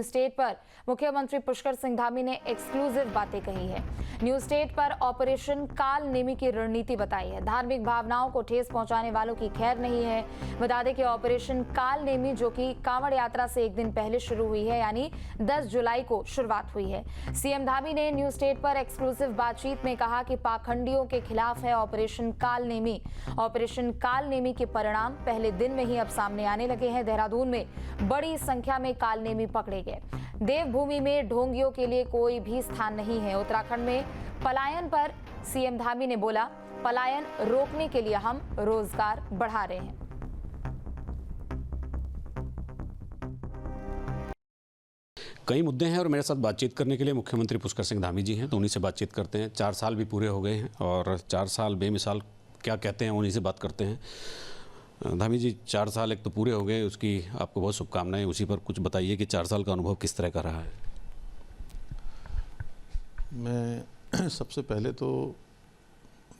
News state पर मुख्यमंत्री पुष्कर सिंह धामी ने एक्सक्लूसिव बातें कही है। न्यूज स्टेट पर ऑपरेशन काल नेमी की रणनीति बताई है। धार्मिक भावनाओं को ठेस पहुंचाने वालों की खैर नहीं है। बता दें कि ऑपरेशन काल नेमी जो कि कांवड़ यात्रा से एक दिन पहले शुरू हुई है, यानी 10 जुलाई को शुरुआत हुई है। सीएम धामी ने न्यूज स्टेट पर एक्सक्लूसिव बातचीत में कहा कि पाखंडियों के खिलाफ है ऑपरेशन काल नेमी। ऑपरेशन काल नेमी के परिणाम पहले दिन में ही अब सामने आने लगे हैं। देहरादून में बड़ी संख्या में काल नेमी पकड़े गए। देवभूमि में ढोंगियों के लिए कोई भी स्थान नहीं है। उत्तराखंड में पलायन पर सीएम धामी ने बोला, पलायन रोकने के लिए हम रोजगार बढ़ा रहे हैं। कई मुद्दे हैं और मेरे साथ बातचीत करने के लिए मुख्यमंत्री पुष्कर सिंह धामी जी हैं, तो उन्हीं से बातचीत करते हैं। 4 साल भी पूरे हो गए हैं और 4 साल बेमिसाल क्या कहते हैं उन्हीं से बात करते हैं। धामी जी, 4 साल एक तो पूरे हो गए, उसकी आपको बहुत शुभकामनाएं। उसी पर कुछ बताइए कि 4 साल का अनुभव किस तरह का रहा है। मैं सबसे पहले तो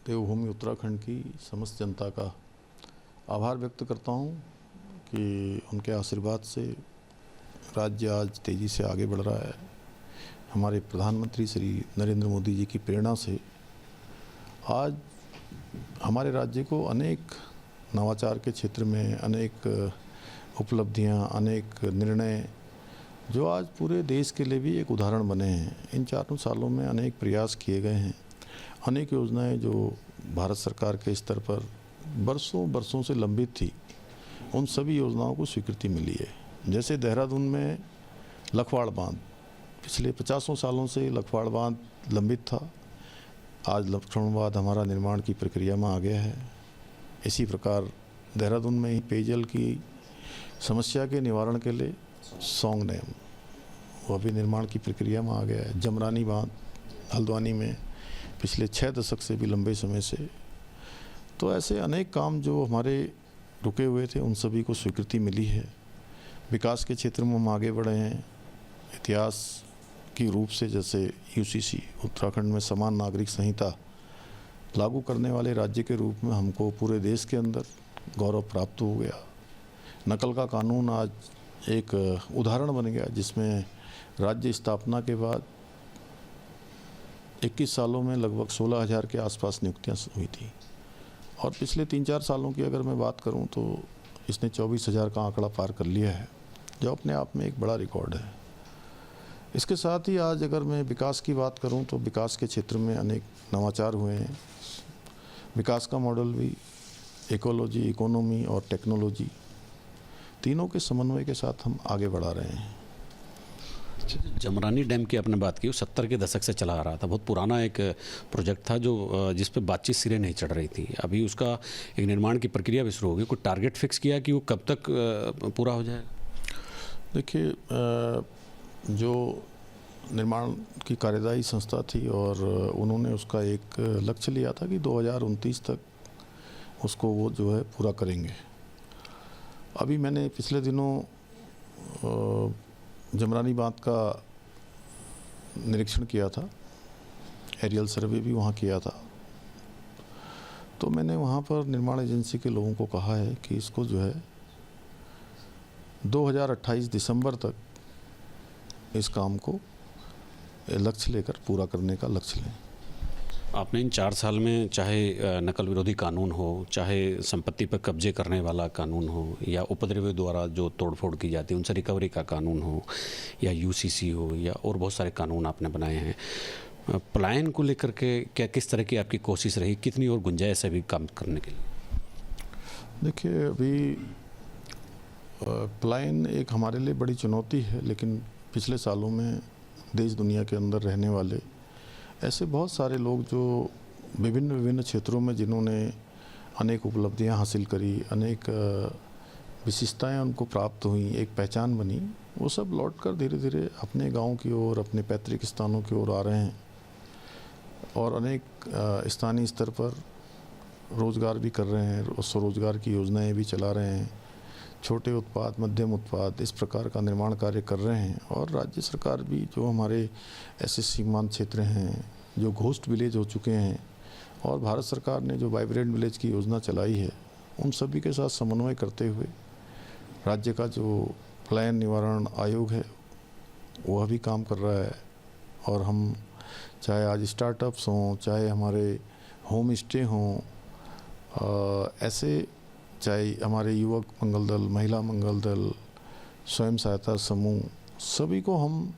देवभूमि उत्तराखंड की समस्त जनता का आभार व्यक्त करता हूं कि उनके आशीर्वाद से राज्य आज तेज़ी से आगे बढ़ रहा है। हमारे प्रधानमंत्री श्री नरेंद्र मोदी जी की प्रेरणा से आज हमारे राज्य को अनेक नवाचार के क्षेत्र में अनेक उपलब्धियां, अनेक निर्णय जो आज पूरे देश के लिए भी एक उदाहरण बने हैं। इन 4 सालों में अनेक प्रयास किए गए हैं। अनेक योजनाएं जो भारत सरकार के स्तर पर बरसों से लंबित थी, उन सभी योजनाओं को स्वीकृति मिली है। जैसे देहरादून में लखवाड़ बांध, पिछले 50 सालों से लखवाड़ बांध लंबित था, आज लखवाड़ बांध हमारा निर्माण की प्रक्रिया में आ गया है। इसी प्रकार देहरादून में ही पेयजल की समस्या के निवारण के लिए सौंग डैम, वो अभी निर्माण की प्रक्रिया में आ गया है। जमरानी बांध हल्द्वानी में पिछले 6 दशक से भी लंबे समय से। तो ऐसे अनेक काम जो हमारे रुके हुए थे, उन सभी को स्वीकृति मिली है। विकास के क्षेत्र में हम आगे बढ़े हैं। इतिहास की रूप से जैसे यूसीसी उत्तराखंड में समान नागरिक संहिता लागू करने वाले राज्य के रूप में हमको पूरे देश के अंदर गौरव प्राप्त हो गया। नकल का कानून आज एक उदाहरण बन गया, जिसमें राज्य स्थापना के बाद 21 सालों में लगभग 16,000 के आसपास नियुक्तियां हुई थी और पिछले 3-4 सालों की अगर मैं बात करूं तो इसने 24,000 का आंकड़ा पार कर लिया है, जो अपने आप में एक बड़ा रिकॉर्ड है। इसके साथ ही आज अगर मैं विकास की बात करूं तो विकास के क्षेत्र में अनेक नवाचार हुए हैं। विकास का मॉडल भी इकोलॉजी, इकोनॉमी और टेक्नोलॉजी तीनों के समन्वय के साथ हम आगे बढ़ा रहे हैं। जमरानी डैम की आपने बात की, 70 के दशक से चला आ रहा था। बहुत पुराना एक प्रोजेक्ट था जो जिस पे बातचीत सिरे नहीं चढ़ रही थी। अभी उसका एक निर्माण की प्रक्रिया भी शुरू हो गई। कोई टारगेट फिक्स किया कि वो कब तक पूरा हो जाएगा? देखिए, जो निर्माण की कार्यदायी संस्था थी और उन्होंने उसका एक लक्ष्य लिया था कि 2029 तक उसको वो जो है पूरा करेंगे। अभी मैंने पिछले दिनों जमरानी बांध का निरीक्षण किया था, एरियल सर्वे भी वहाँ किया था। तो मैंने वहाँ पर निर्माण एजेंसी के लोगों को कहा है कि इसको जो है 2028 दिसंबर तक इस काम को लक्ष्य लेकर पूरा करने का लक्ष्य लें। आपने इन 4 साल में चाहे नकल विरोधी कानून हो, चाहे संपत्ति पर कब्जे करने वाला कानून हो, या उपद्रवियों द्वारा जो तोड़फोड़ की जाती है उनसे रिकवरी का कानून हो, या यूसीसी हो, या और बहुत सारे कानून आपने बनाए हैं। पलायन को लेकर के क्या किस तरह की आपकी कोशिश रही? कितनी और गुंजाइश है अभी काम करने के लिए? देखिए, अभी पलायन एक हमारे लिए बड़ी चुनौती है, लेकिन पिछले सालों में देश दुनिया के अंदर रहने वाले ऐसे बहुत सारे लोग जो विभिन्न क्षेत्रों में जिन्होंने अनेक उपलब्धियां हासिल करी, अनेक विशिष्टताएं उनको प्राप्त हुई, एक पहचान बनी, वो सब लौटकर धीरे धीरे अपने गांव की ओर, अपने पैतृक स्थानों की ओर आ रहे हैं और अनेक स्थानीय स्तर पर रोज़गार भी कर रहे हैं, स्वरोजगार की योजनाएं भी चला रहे हैं। छोटे उत्पाद, मध्यम उत्पाद, इस प्रकार का निर्माण कार्य कर रहे हैं। और राज्य सरकार भी जो हमारे ऐसे सीमांत क्षेत्र हैं जो घोस्ट विलेज हो चुके हैं, और भारत सरकार ने जो वाइब्रेंट विलेज की योजना चलाई है, उन सभी के साथ समन्वय करते हुए राज्य का जो पलायन निवारण आयोग है वह भी काम कर रहा है। और हम चाहे आज स्टार्टअप्स हों, चाहे हमारे होम स्टे हों, ऐसे चाहे हमारे युवक मंगल दल, महिला मंगल दल, स्वयं सहायता समूह, सभी को हम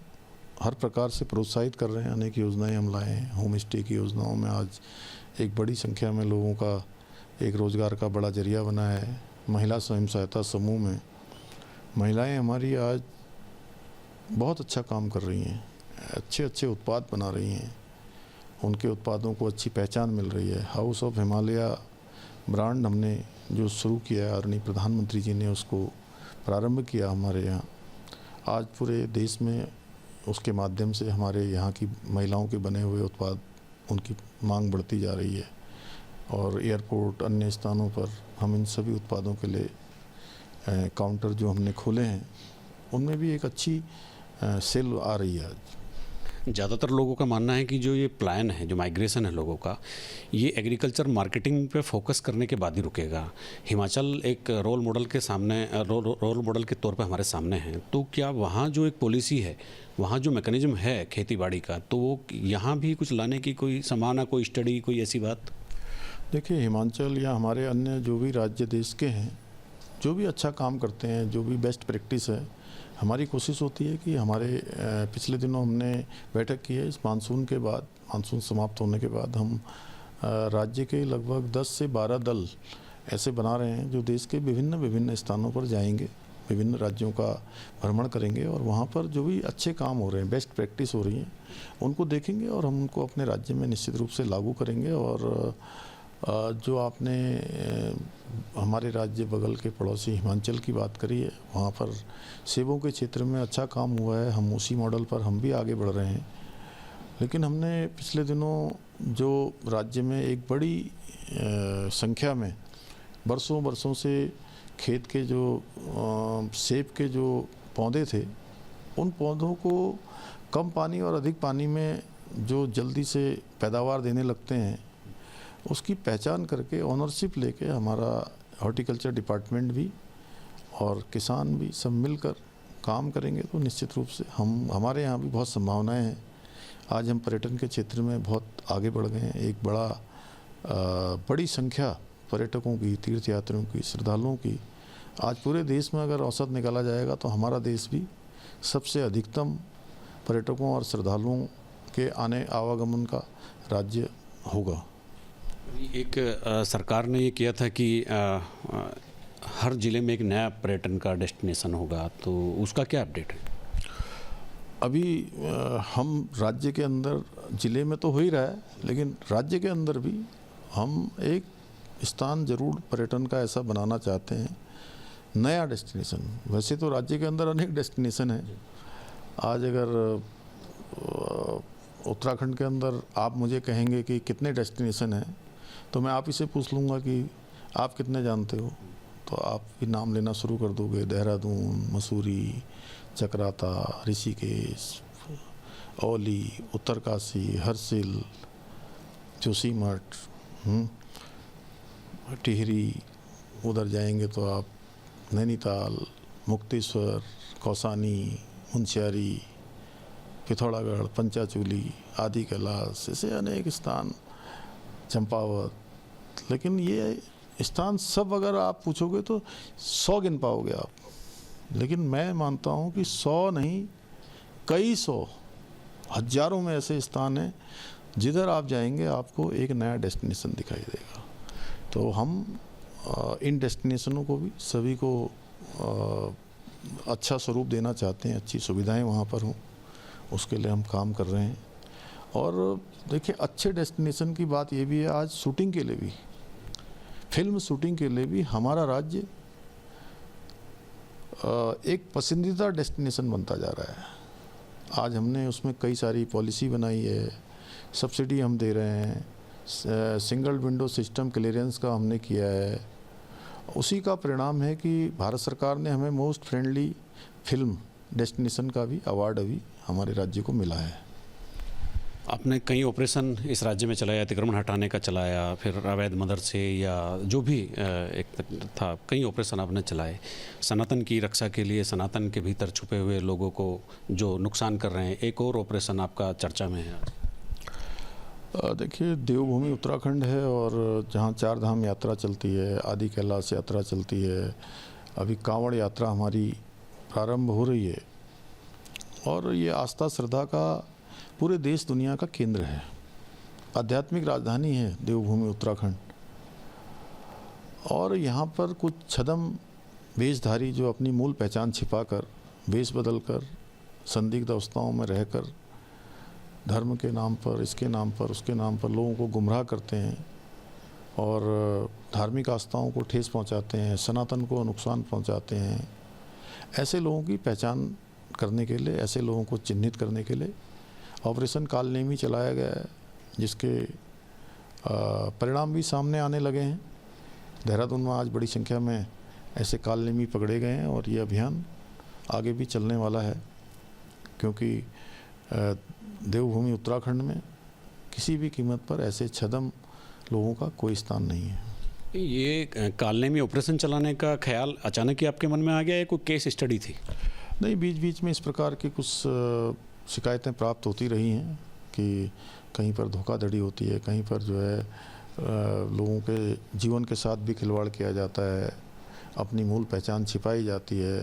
हर प्रकार से प्रोत्साहित कर रहे हैं। अनेक योजनाएं हम लाए हैं। होम स्टे की योजनाओं में आज एक बड़ी संख्या में लोगों का एक रोज़गार का बड़ा जरिया बना है। महिला स्वयं सहायता समूह में महिलाएं हमारी आज बहुत अच्छा काम कर रही हैं, अच्छे अच्छे उत्पाद बना रही हैं, उनके उत्पादों को अच्छी पहचान मिल रही है। हाउस ऑफ हिमालय ब्रांड हमने जो शुरू किया है, आदरणीय प्रधानमंत्री जी ने उसको प्रारंभ किया हमारे यहाँ। आज पूरे देश में उसके माध्यम से हमारे यहाँ की महिलाओं के बने हुए उत्पाद, उनकी मांग बढ़ती जा रही है। और एयरपोर्ट, अन्य स्थानों पर हम इन सभी उत्पादों के लिए काउंटर जो हमने खोले हैं, उनमें भी एक अच्छी सेल आ रही है। ज़्यादातर लोगों का मानना है कि जो ये प्लान है, जो माइग्रेशन है लोगों का, ये एग्रीकल्चर मार्केटिंग पे फोकस करने के बाद ही रुकेगा। हिमाचल एक रोल मॉडल के सामने, रोल मॉडल के तौर पे हमारे सामने है। तो क्या वहाँ जो एक पॉलिसी है, वहाँ जो मैकेनिज्म है खेती बाड़ी का, तो वो यहाँ भी कुछ लाने की कोई संभावना, कोई स्टडी, कोई ऐसी बात? देखिए, हिमाचल या हमारे अन्य जो भी राज्य देश के हैं, जो भी अच्छा काम करते हैं, जो भी बेस्ट प्रैक्टिस है, हमारी कोशिश होती है कि हमारे पिछले दिनों हमने बैठक की है। इस मानसून के बाद, मानसून समाप्त होने के बाद हम राज्य के लगभग 10 से 12 दल ऐसे बना रहे हैं जो देश के विभिन्न स्थानों पर जाएंगे, विभिन्न राज्यों का भ्रमण करेंगे और वहाँ पर जो भी अच्छे काम हो रहे हैं, बेस्ट प्रैक्टिस हो रही हैं, उनको देखेंगे और हम उनको अपने राज्य में निश्चित रूप से लागू करेंगे। और जो आपने हमारे राज्य बगल के पड़ोसी हिमाचल की बात करी है, वहाँ पर सेबों के क्षेत्र में अच्छा काम हुआ है। हम उसी मॉडल पर हम भी आगे बढ़ रहे हैं। लेकिन हमने पिछले दिनों जो राज्य में एक बड़ी संख्या में बरसों से खेत के जो सेब के जो पौधे थे, उन पौधों को कम पानी और अधिक पानी में जो जल्दी से पैदावार देने लगते हैं, उसकी पहचान करके ओनरशिप लेके हमारा हॉर्टिकल्चर डिपार्टमेंट भी और किसान भी सब मिलकर काम करेंगे तो निश्चित रूप से हमारे यहाँ भी बहुत संभावनाएं हैं। आज हम पर्यटन के क्षेत्र में बहुत आगे बढ़ गए हैं। एक बड़ी संख्या पर्यटकों की, तीर्थयात्रियों की, श्रद्धालुओं की आज पूरे देश में अगर औसत निकाला जाएगा तो हमारा देश भी सबसे अधिकतम पर्यटकों और श्रद्धालुओं के आवागमन का राज्य होगा। एक सरकार ने ये किया था कि हर ज़िले में एक नया पर्यटन का डेस्टिनेशन होगा, तो उसका क्या अपडेट है? अभी हम राज्य के अंदर, ज़िले में तो हो ही रहा है, लेकिन राज्य के अंदर भी हम एक स्थान जरूर पर्यटन का ऐसा बनाना चाहते हैं, नया डेस्टिनेशन। वैसे तो राज्य के अंदर अनेक डेस्टिनेशन हैं। आज अगर उत्तराखंड के अंदर आप मुझे कहेंगे कि कितने डेस्टिनेशन हैं, तो मैं आप ही से पूछ लूँगा कि आप कितने जानते हो, तो आप भी नाम लेना शुरू कर दोगे। देहरादून, मसूरी, चक्राता, ऋषिकेश, औली, उत्तरकाशी, हरसिल, जोशीमठ, टिहरी, उधर जाएंगे तो आप नैनीताल, मुक्तेश्वर, कौसानी, मुंशियारी, पिथौरागढ़, पंचाचूली, आदि कैलाश, ऐसे अनेक स्थान, चंपावत। लेकिन ये स्थान सब अगर आप पूछोगे तो 100 गिन पाओगे आप। लेकिन मैं मानता हूँ कि 100 नहीं, कई सौ, हजारों में ऐसे स्थान हैं जिधर आप जाएंगे आपको एक नया डेस्टिनेशन दिखाई देगा। तो हम इन डेस्टिनेशनों को भी सभी को अच्छा स्वरूप देना चाहते हैं, अच्छी सुविधाएं वहाँ पर हों, उसके लिए हम काम कर रहे हैं। और देखिए, अच्छे डेस्टिनेशन की बात ये भी है, आज शूटिंग के लिए भी, फिल्म शूटिंग के लिए भी हमारा राज्य एक पसंदीदा डेस्टिनेशन बनता जा रहा है। आज हमने उसमें कई सारी पॉलिसी बनाई है, सब्सिडी हम दे रहे हैं, सिंगल विंडो सिस्टम क्लियरेंस का हमने किया है। उसी का परिणाम है कि भारत सरकार ने हमें मोस्ट फ्रेंडली फिल्म डेस्टिनेशन का भी अवार्ड अभी हमारे राज्य को मिला है। आपने कई ऑपरेशन इस राज्य में चलाया, अतिक्रमण हटाने का चलाया, फिर अवैध मदरसे या जो भी एक था, कई ऑपरेशन आपने चलाए सनातन की रक्षा के लिए, सनातन के भीतर छुपे हुए लोगों को जो नुकसान कर रहे हैं। एक और ऑपरेशन आपका चर्चा में है आज। देखिए, देवभूमि उत्तराखंड है और जहाँ चार धाम यात्रा चलती है, आदि कैलाश यात्रा चलती है, अभी कांवड़ यात्रा हमारी प्रारंभ हो रही है और ये आस्था श्रद्धा का पूरे देश दुनिया का केंद्र है, आध्यात्मिक राजधानी है देवभूमि उत्तराखंड। और यहाँ पर कुछ छद्म वेशधारी जो अपनी मूल पहचान छिपाकर, वेश बदलकर, संदिग्ध अवस्थाओं में रहकर धर्म के नाम पर, इसके नाम पर, उसके नाम पर लोगों को गुमराह करते हैं और धार्मिक आस्थाओं को ठेस पहुँचाते हैं, सनातन को नुकसान पहुँचाते हैं। ऐसे लोगों की पहचान करने के लिए, ऐसे लोगों को चिन्हित करने के लिए ऑपरेशन कालनेमी चलाया गया है, जिसके परिणाम भी सामने आने लगे हैं। देहरादून में आज बड़ी संख्या में ऐसे कालनेमी पकड़े गए हैं और ये अभियान आगे भी चलने वाला है, क्योंकि देवभूमि उत्तराखंड में किसी भी कीमत पर ऐसे छद्म लोगों का कोई स्थान नहीं है। ये कालनेमी ऑपरेशन चलाने का ख्याल अचानक ही आपके मन में आ गया, या कोई केस स्टडी थी? नहीं, बीच बीच में इस प्रकार की कुछ शिकायतें प्राप्त होती रही हैं कि कहीं पर धोखाधड़ी होती है, कहीं पर जो है लोगों के जीवन के साथ भी खिलवाड़ किया जाता है, अपनी मूल पहचान छिपाई जाती है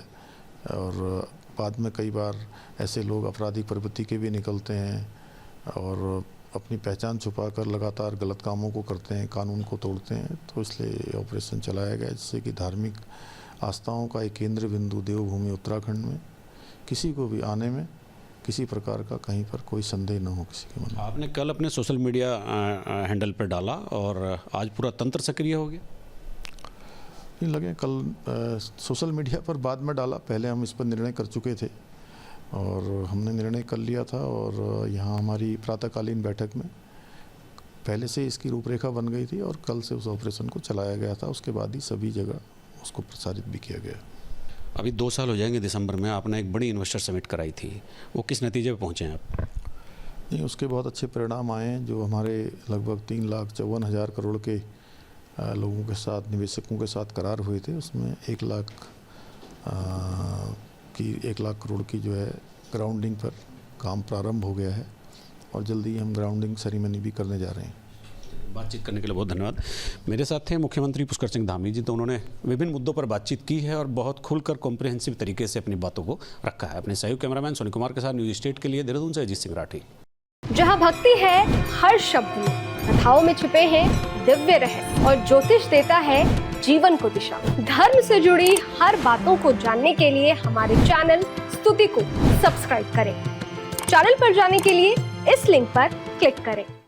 और बाद में कई बार ऐसे लोग आपराधिक प्रवृत्ति के भी निकलते हैं और अपनी पहचान छुपाकर लगातार गलत कामों को करते हैं, कानून को तोड़ते हैं। तो इसलिए ऑपरेशन चलाया गया, जिससे कि धार्मिक आस्थाओं का एक केंद्र बिंदु देवभूमि उत्तराखंड में किसी को भी आने में किसी प्रकार का कहीं पर कोई संदेह न हो किसी के मन में। आपने कल अपने सोशल मीडिया हैंडल पर डाला और आज पूरा तंत्र सक्रिय हो गया। नहीं लगे, कल सोशल मीडिया पर बाद में डाला, पहले हम इस पर निर्णय कर चुके थे और हमने निर्णय कर लिया था और यहाँ हमारी प्रातःकालीन बैठक में पहले से इसकी रूपरेखा बन गई थी और कल से उस ऑपरेशन को चलाया गया था। उसके बाद ही सभी जगह उसको प्रसारित भी किया गया। अभी 2 साल हो जाएंगे दिसंबर में, आपने एक बड़ी इन्वेस्टर समिट कराई थी, वो किस नतीजे पे पहुँचे हैं आप? नहीं, उसके बहुत अच्छे परिणाम आए हैं। जो हमारे लगभग 3,54,000 करोड़ के लोगों के साथ, निवेशकों के साथ करार हुए थे, उसमें 1 लाख करोड़ की जो है ग्राउंडिंग पर काम प्रारंभ हो गया है और जल्दी ही हम ग्राउंडिंग सेरेमनी भी करने जा रहे हैं। बातचीत करने के लिए बहुत धन्यवाद। मेरे साथ थे मुख्यमंत्री पुष्कर सिंह धामी जी। तो उन्होंने विभिन्न मुद्दों पर बातचीत की है और बहुत खुलकर कॉम्प्रिहेंसिव तरीके से अपनी बातों को रखा है। अपने सहयोग कैमरामैन सोनी कुमार के साथ न्यूज स्टेट के लिए देहरादून से अजीत सिंह राठी। जहाँ भक्ति है हर शब्द में, कथाओं में छिपे हैं दिव्य रहस्य और ज्योतिष देता है जीवन को दिशा। धर्म से जुड़ी हर बातों को जानने के लिए हमारे चैनल स्तुति को सब्सक्राइब करें। चैनल पर जाने के लिए इस लिंक पर क्लिक करें।